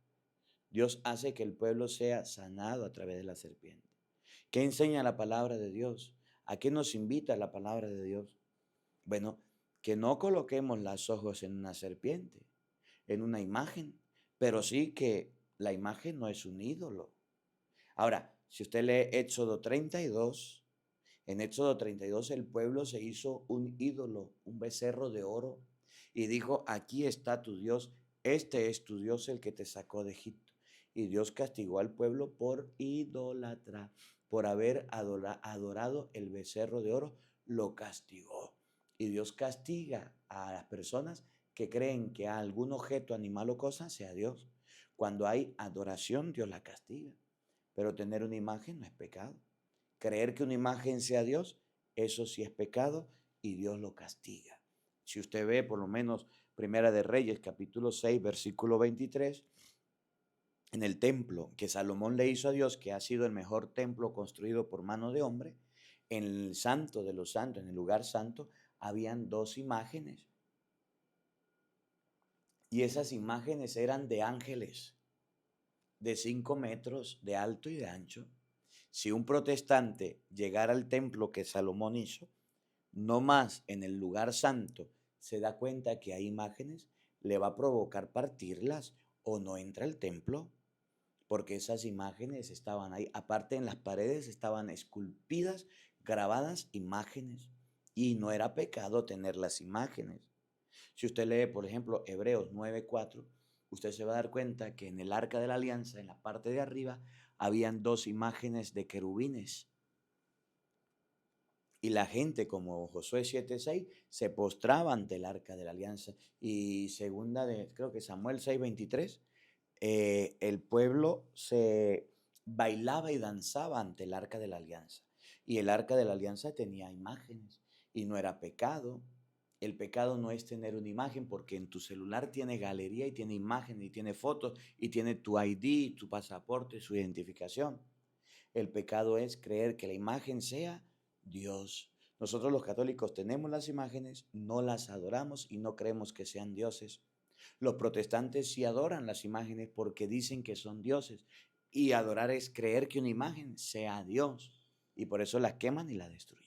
Dios hace que el pueblo sea sanado a través de la serpiente. ¿Qué enseña la palabra de Dios? ¿A qué nos invita la palabra de Dios? Bueno, que no coloquemos los ojos en una serpiente, en una imagen, pero sí que la imagen no es un ídolo. Ahora, si usted lee Éxodo 32, en Éxodo 32 el pueblo se hizo un ídolo, un becerro de oro, y dijo, aquí está tu Dios, este es tu Dios el que te sacó de Egipto. Y Dios castigó al pueblo por idólatra, por haber adorado el becerro de oro, lo castigó. Y Dios castiga a las personas que creen que a algún objeto, animal o cosa sea Dios. Cuando hay adoración, Dios la castiga. Pero tener una imagen no es pecado. Creer que una imagen sea Dios, eso sí es pecado y Dios lo castiga. Si usted ve por lo menos Primera de Reyes, capítulo 6, versículo 23, en el templo que Salomón le hizo a Dios, que ha sido el mejor templo construido por mano de hombre, en el santo de los santos, en el lugar santo, habían dos imágenes. Y esas imágenes eran de ángeles de 5 metros de alto y de ancho. Si un protestante llegara al templo que Salomón hizo, no más en el lugar santo, se da cuenta que hay imágenes, le va a provocar partirlas o no entra al templo, porque esas imágenes estaban ahí. Aparte, en las paredes estaban esculpidas, grabadas imágenes, y no era pecado tener las imágenes. Si usted lee, por ejemplo, Hebreos 9:4, usted se va a dar cuenta que en el Arca de la Alianza, en la parte de arriba, habían 2 imágenes de querubines. Y la gente, como Josué 7:6, se postraba ante el Arca de la Alianza. Y creo que Samuel 6:23, el pueblo se bailaba y danzaba ante el Arca de la Alianza. Y el Arca de la Alianza tenía imágenes y no era pecado. El pecado no es tener una imagen, porque en tu celular tiene galería y tiene imagen y tiene fotos y tiene tu ID, tu pasaporte, su identificación. El pecado es creer que la imagen sea Dios. Nosotros los católicos tenemos las imágenes, no las adoramos y no creemos que sean dioses. Los protestantes sí adoran las imágenes porque dicen que son dioses, y adorar es creer que una imagen sea Dios, y por eso las queman y la destruyen.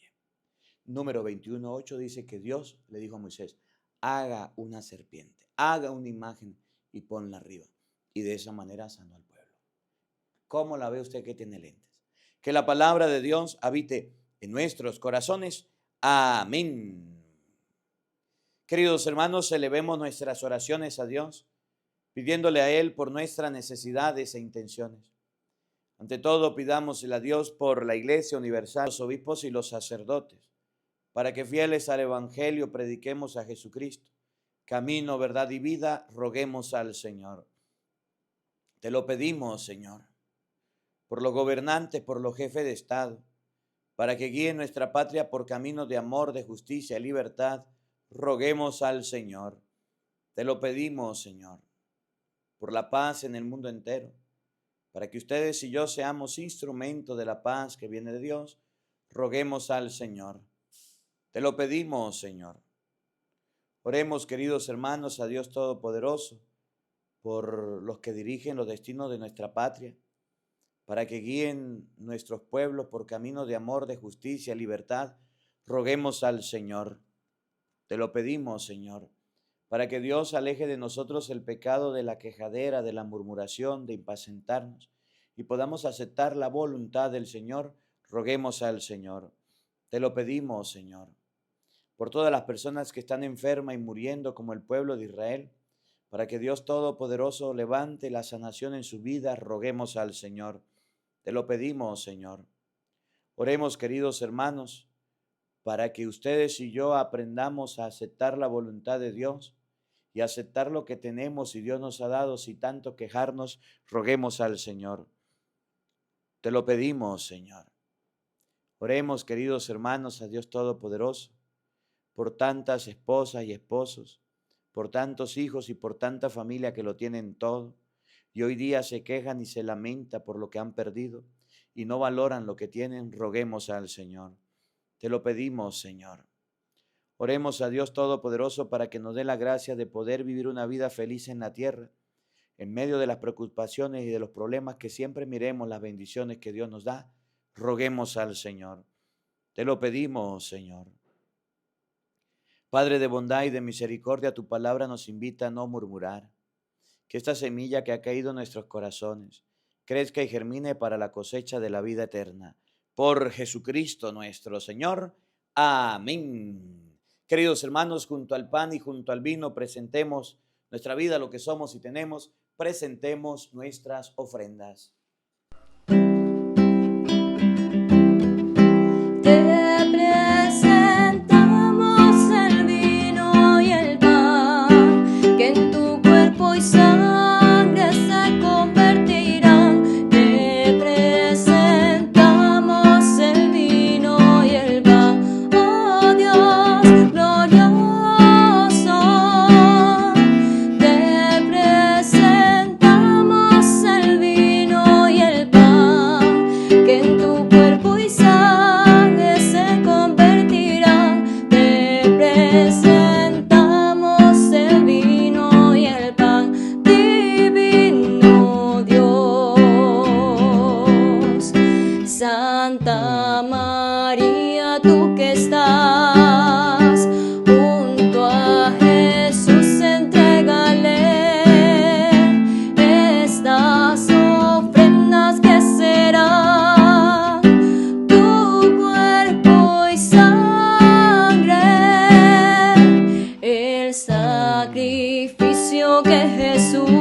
Número 21:8 dice que Dios le dijo a Moisés: haga una serpiente, haga una imagen y ponla arriba. Y de esa manera sanó al pueblo. ¿Cómo la ve usted que tiene lentes? Que la palabra de Dios habite en nuestros corazones. Amén. Queridos hermanos, elevemos nuestras oraciones a Dios, pidiéndole a Él por nuestras necesidades e intenciones. Ante todo, pidámosle a Dios por la Iglesia Universal, los obispos y los sacerdotes, para que fieles al Evangelio prediquemos a Jesucristo, camino, verdad y vida. Roguemos al Señor. Te lo pedimos, Señor, por los gobernantes, por los jefes de Estado, para que guíen nuestra patria por caminos de amor, de justicia y libertad. Roguemos al Señor. Te lo pedimos, Señor, por la paz en el mundo entero, para que ustedes y yo seamos instrumento de la paz que viene de Dios. Roguemos al Señor. Te lo pedimos, Señor. Oremos, queridos hermanos, a Dios Todopoderoso, por los que dirigen los destinos de nuestra patria, para que guíen nuestros pueblos por caminos de amor, de justicia, libertad. Roguemos al Señor. Te lo pedimos, Señor, para que Dios aleje de nosotros el pecado de la quejadera, de la murmuración, de impacientarnos, y podamos aceptar la voluntad del Señor. Roguemos al Señor. Te lo pedimos, Señor, por todas las personas que están enfermas y muriendo, como el pueblo de Israel, para que Dios Todopoderoso levante la sanación en su vida. Roguemos al Señor. Te lo pedimos, Señor. Oremos, queridos hermanos, para que ustedes y yo aprendamos a aceptar la voluntad de Dios y aceptar lo que tenemos y Dios nos ha dado, sin tanto quejarnos. Roguemos al Señor. Te lo pedimos, Señor. Oremos, queridos hermanos, a Dios Todopoderoso, por tantas esposas y esposos, por tantos hijos y por tanta familia que lo tienen todo, y hoy día se quejan y se lamentan por lo que han perdido y no valoran lo que tienen. Roguemos al Señor. Te lo pedimos, Señor. Oremos a Dios Todopoderoso para que nos dé la gracia de poder vivir una vida feliz en la tierra, en medio de las preocupaciones y de los problemas, que siempre miremos las bendiciones que Dios nos da. Roguemos al Señor. Te lo pedimos, Señor. Padre de bondad y de misericordia, tu palabra nos invita a no murmurar. Que esta semilla que ha caído en nuestros corazones crezca y germine para la cosecha de la vida eterna. Por Jesucristo nuestro Señor. Amén. Queridos hermanos, junto al pan y junto al vino presentemos nuestra vida, lo que somos y tenemos. Presentemos nuestras ofrendas. Te presentamos el vino Santa María, tú que estás junto a Jesús, entrégale estas ofrendas que serán tu cuerpo y sangre, el sacrificio que Jesús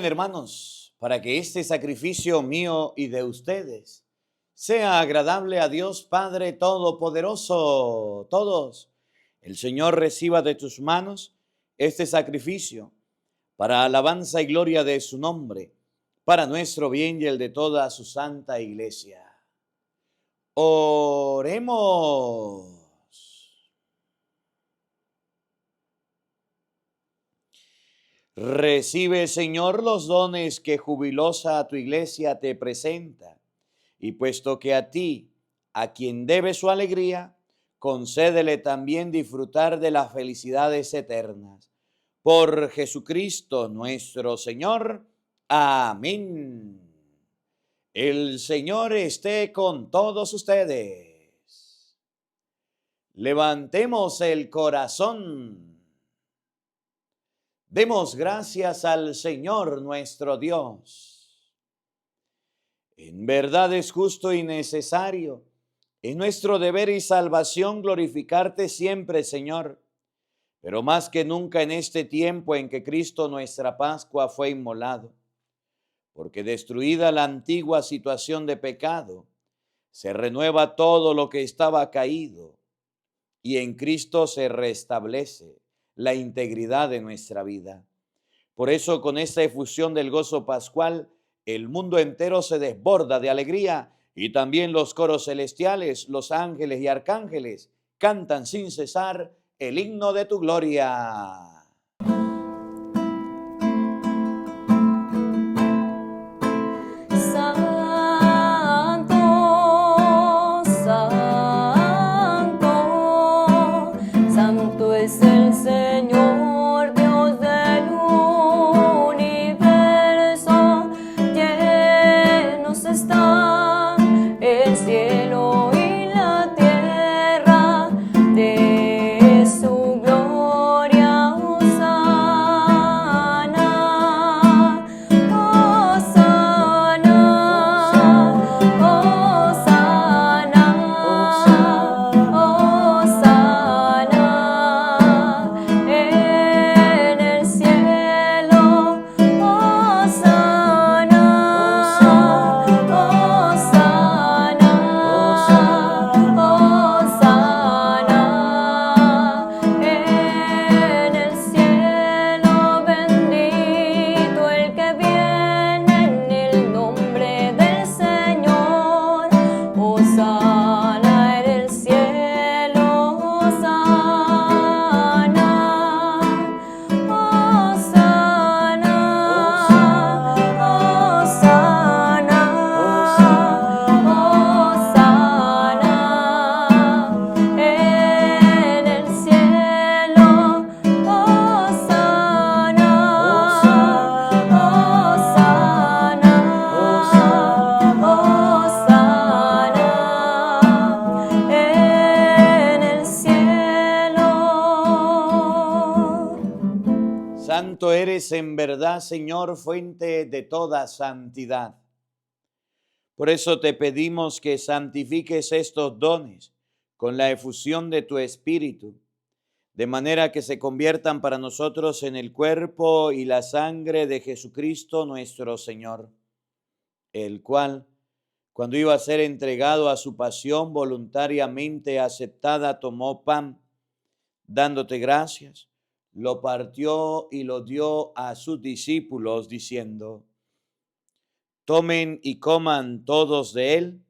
hermanos, para que este sacrificio mío y de ustedes sea agradable a Dios Padre Todopoderoso. Todos, el Señor reciba de tus manos este sacrificio para alabanza y gloria de su nombre, para nuestro bien y el de toda su santa iglesia. Oremos. Recibe, Señor, los dones que jubilosa tu iglesia te presenta, y puesto que a ti, a quien debe su alegría, concédele también disfrutar de las felicidades eternas. Por Jesucristo nuestro Señor. Amén. El Señor esté con todos ustedes. Levantemos el corazón. Demos gracias al Señor nuestro Dios. En verdad es justo y necesario, es nuestro deber y salvación glorificarte siempre, Señor, pero más que nunca en este tiempo en que Cristo nuestra Pascua fue inmolado, porque destruida la antigua situación de pecado, se renueva todo lo que estaba caído y en Cristo se restablece la integridad de nuestra vida. Por eso, con esta efusión del gozo pascual, el mundo entero se desborda de alegría y también los coros celestiales, los ángeles y arcángeles cantan sin cesar el himno de tu gloria. Santo eres en verdad, Señor, fuente de toda santidad. Por eso te pedimos que santifiques estos dones con la efusión de tu Espíritu, de manera que se conviertan para nosotros en el cuerpo y la sangre de Jesucristo nuestro Señor, el cual, cuando iba a ser entregado a su pasión voluntariamente aceptada, tomó pan, dándote gracias, lo partió y lo dio a sus discípulos, diciendo: tomen y coman todos de él,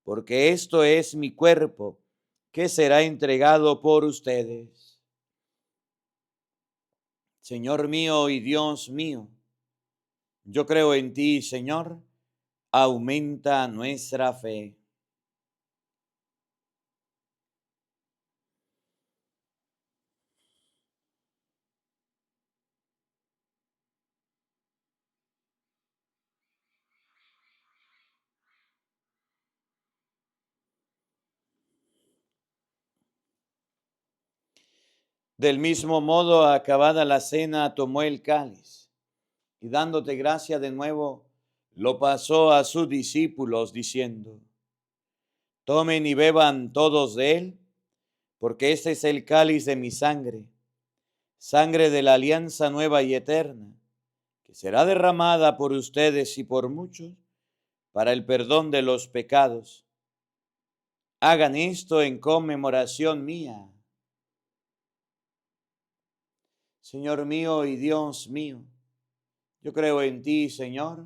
porque esto es mi cuerpo, que será entregado por ustedes. Señor mío y Dios mío, yo creo en ti, Señor, aumenta nuestra fe. Del mismo modo, acabada la cena, tomó el cáliz y dándote gracia de nuevo, lo pasó a sus discípulos diciendo: tomen y beban todos de él, porque este es el cáliz de mi sangre, sangre de la alianza nueva y eterna, que será derramada por ustedes y por muchos para el perdón de los pecados. Hagan esto en conmemoración mía. Señor mío y Dios mío, yo creo en ti, Señor,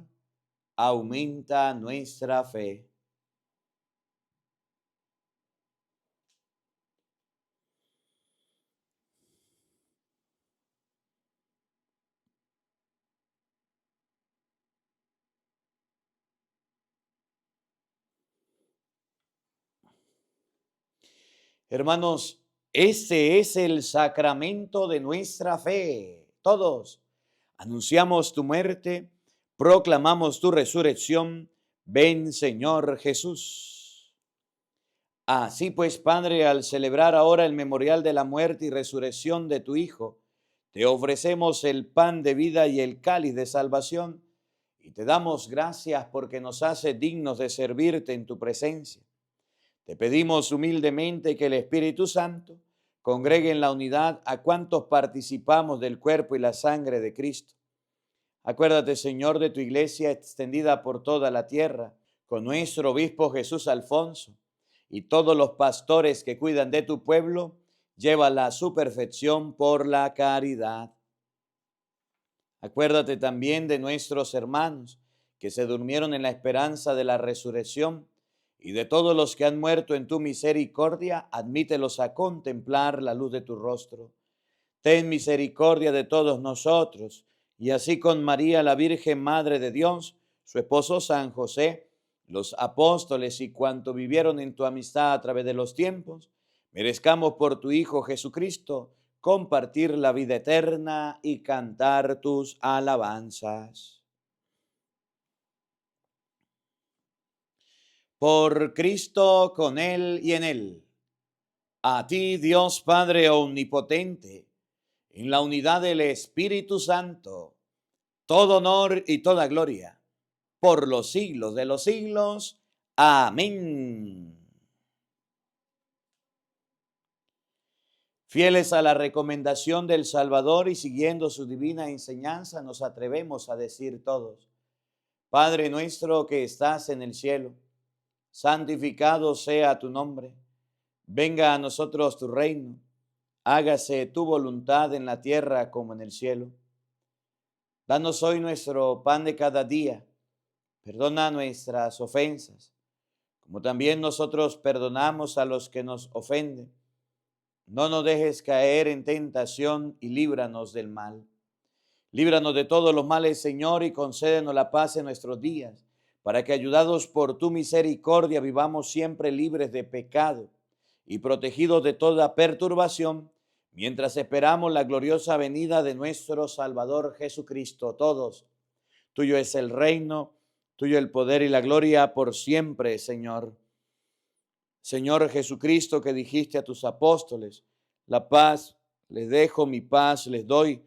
aumenta nuestra fe. Hermanos, ese es el sacramento de nuestra fe. Todos anunciamos tu muerte, proclamamos tu resurrección. Ven, Señor Jesús. Así pues, Padre, al celebrar ahora el memorial de la muerte y resurrección de tu Hijo, te ofrecemos el pan de vida y el cáliz de salvación, y te damos gracias porque nos hace dignos de servirte en tu presencia. Te pedimos humildemente que el Espíritu Santo congregue en la unidad a cuantos participamos del cuerpo y la sangre de Cristo. Acuérdate, Señor, de tu iglesia extendida por toda la tierra, con nuestro obispo Jesús Alfonso y todos los pastores que cuidan de tu pueblo, llévala a su perfección por la caridad. Acuérdate también de nuestros hermanos que se durmieron en la esperanza de la resurrección, y de todos los que han muerto en tu misericordia, admítelos a contemplar la luz de tu rostro. Ten misericordia de todos nosotros, y así con María, la Virgen Madre de Dios, su esposo San José, los apóstoles y cuanto vivieron en tu amistad a través de los tiempos, merezcamos por tu Hijo Jesucristo compartir la vida eterna y cantar tus alabanzas. Por Cristo, con Él y en Él. A ti, Dios Padre omnipotente, en la unidad del Espíritu Santo, todo honor y toda gloria, por los siglos de los siglos. Amén. Fieles a la recomendación del Salvador y siguiendo su divina enseñanza, nos atrevemos a decir todos: Padre nuestro que estás en el cielo, santificado sea tu nombre. Venga a nosotros tu reino. Hágase tu voluntad en la tierra como en el cielo. Danos hoy nuestro pan de cada día. Perdona nuestras ofensas, como también nosotros perdonamos a los que nos ofenden. No nos dejes caer en tentación y líbranos del mal. Líbranos de todos los males, Señor, y concédenos la paz en nuestros días, para que, ayudados por tu misericordia, vivamos siempre libres de pecado y protegidos de toda perturbación, mientras esperamos la gloriosa venida de nuestro Salvador Jesucristo. Todos, tuyo es el reino, tuyo el poder y la gloria por siempre, Señor. Señor Jesucristo, que dijiste a tus apóstoles: la paz les dejo, mi paz les doy.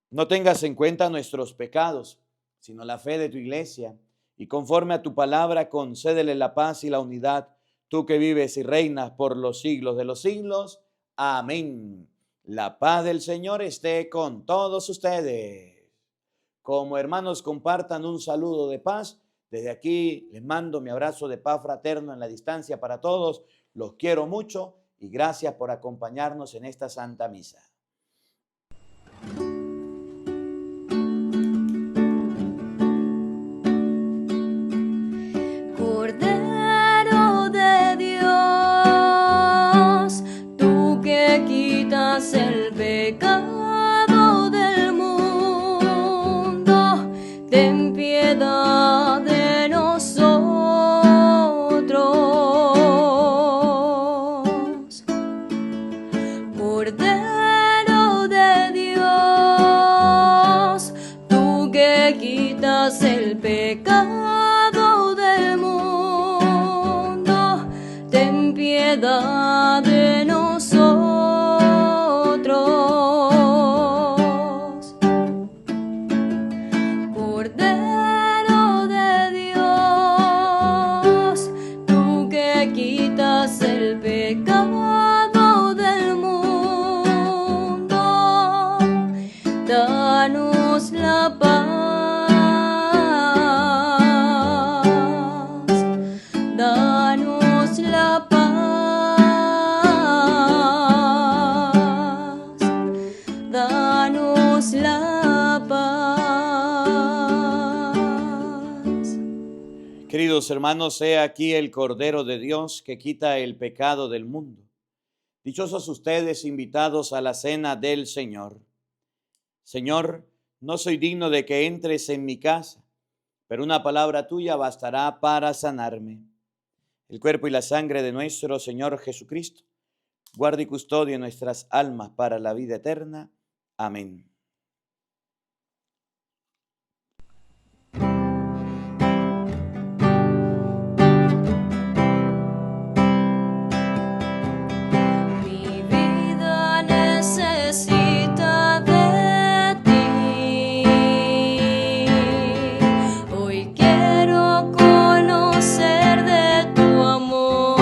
No tengas en cuenta nuestros pecados, sino la fe de tu iglesia, y conforme a tu palabra concédele la paz y la unidad, tú que vives y reinas por los siglos de los siglos. Amén. La paz del Señor esté con todos ustedes. Como hermanos compartan un saludo de paz, desde aquí les mando mi abrazo de paz fraterno en la distancia para todos. Los quiero mucho y gracias por acompañarnos en esta Santa Misa. Cordero de Dios, tú que quitas el pecado del mundo, ten piedad de nosotros. Cordero de Dios, tú que quitas el pecado del mundo, ten piedad de nosotros. Cordero de Dios, tú que quitas el pecado del mundo, danos la paz, danos la paz, danos la paz. Queridos hermanos, he aquí el Cordero de Dios que quita el pecado del mundo. Dichosos ustedes invitados a la cena del Señor. Señor, no soy digno de que entres en mi casa, pero una palabra tuya bastará para sanarme. El cuerpo y la sangre de nuestro Señor Jesucristo guarde y custodie nuestras almas para la vida eterna. Amén. Mi vida necesita de ti. Hoy quiero conocer de tu amor.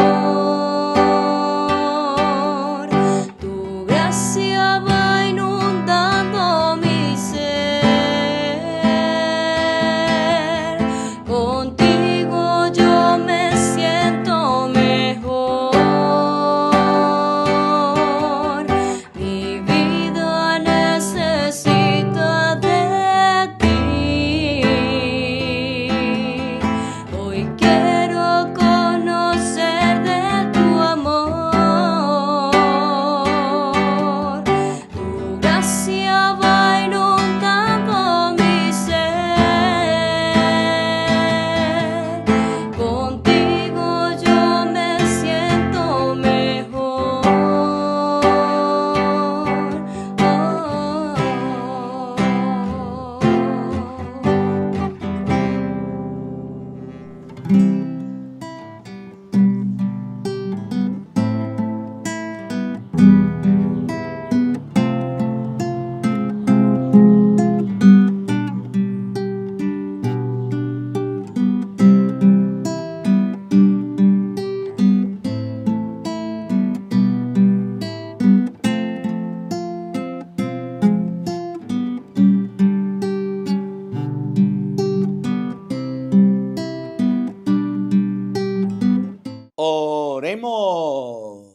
Tu gracia va inundando mi ser. Contigo yo me siento mejor. Mi vida necesita de ti. Hoy quiero conocer de tu amor. Tu gracia va inundando mi ser. Contigo yo me siento mejor. Oremos.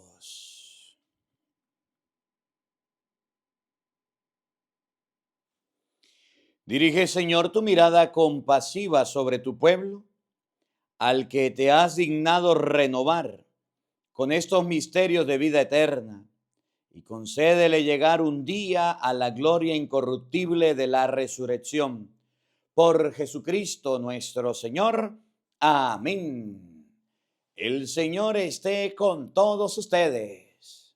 Dirige, Señor, tu mirada compasiva sobre tu pueblo, al que te has dignado renovar con estos misterios de vida eterna, y concédele llegar un día a la gloria incorruptible de la resurrección. Por Jesucristo nuestro Señor. Amén. El Señor esté con todos ustedes.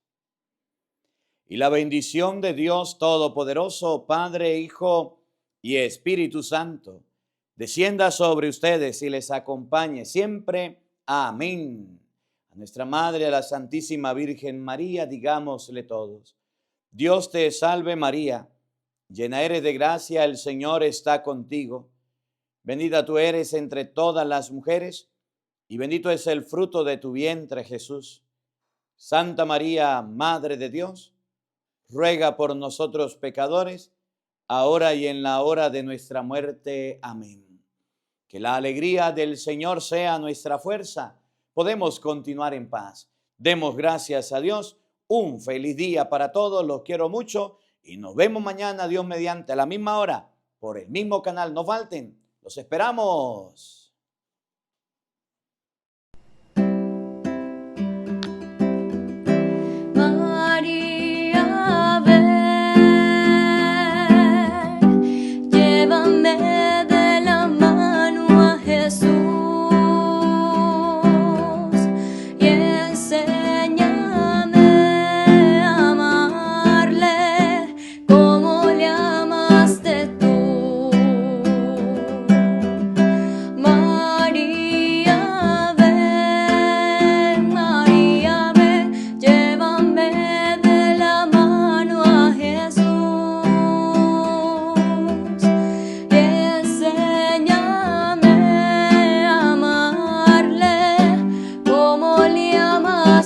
Y la bendición de Dios Todopoderoso, Padre, Hijo y Espíritu Santo, descienda sobre ustedes y les acompañe siempre. Amén. A nuestra Madre, a la Santísima Virgen María, digámosle todos: Dios te salve María, llena eres de gracia, el Señor está contigo. Bendita tú eres entre todas las mujeres, y bendito es el fruto de tu vientre, Jesús. Santa María, Madre de Dios, ruega por nosotros pecadores, ahora y en la hora de nuestra muerte. Amén. Que la alegría del Señor sea nuestra fuerza. Podemos continuar en paz. Demos gracias a Dios. Un feliz día para todos. Los quiero mucho y nos vemos mañana, Dios mediante, a la misma hora, por el mismo canal. No falten. Los esperamos. María, ven, llévame de la mano a Jesús y enséñame a amarle como le amaste tú. María, ven, llévame de la mano a Jesús y enséñame a amarle como le amaste.